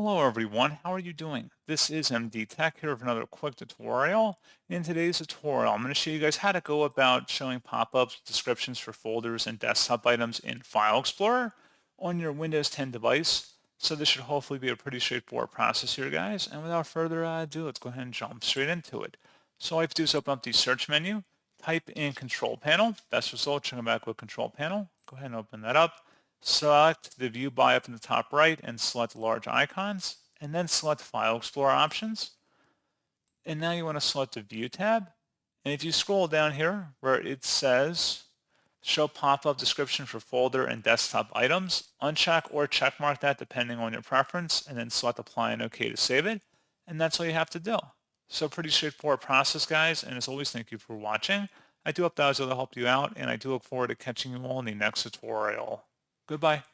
Hello everyone, how are you doing? This is MD Tech here with another quick tutorial. In today's tutorial, I'm going to show you guys how to go about showing pop-ups, descriptions for folders and desktop items in File Explorer on your Windows 10 device. So this should hopefully be a pretty straightforward process here, guys. And without further ado, let's go ahead and jump straight into it. So all you have to do is open up the search menu, type in Control Panel. Best result, check back with Control Panel. Go ahead and open that up. Select the view by up in the top right and select large icons, and then select File Explorer options. And now you want to select the View tab. And if you scroll down here where it says Show pop-up description for folder and desktop items, uncheck or checkmark that depending on your preference, and then select Apply and OK to save it. And that's all you have to do. So pretty straightforward process, guys. And as always, thank you for watching. I do hope that was able to help you out, and I do look forward to catching you all in the next tutorial. Goodbye.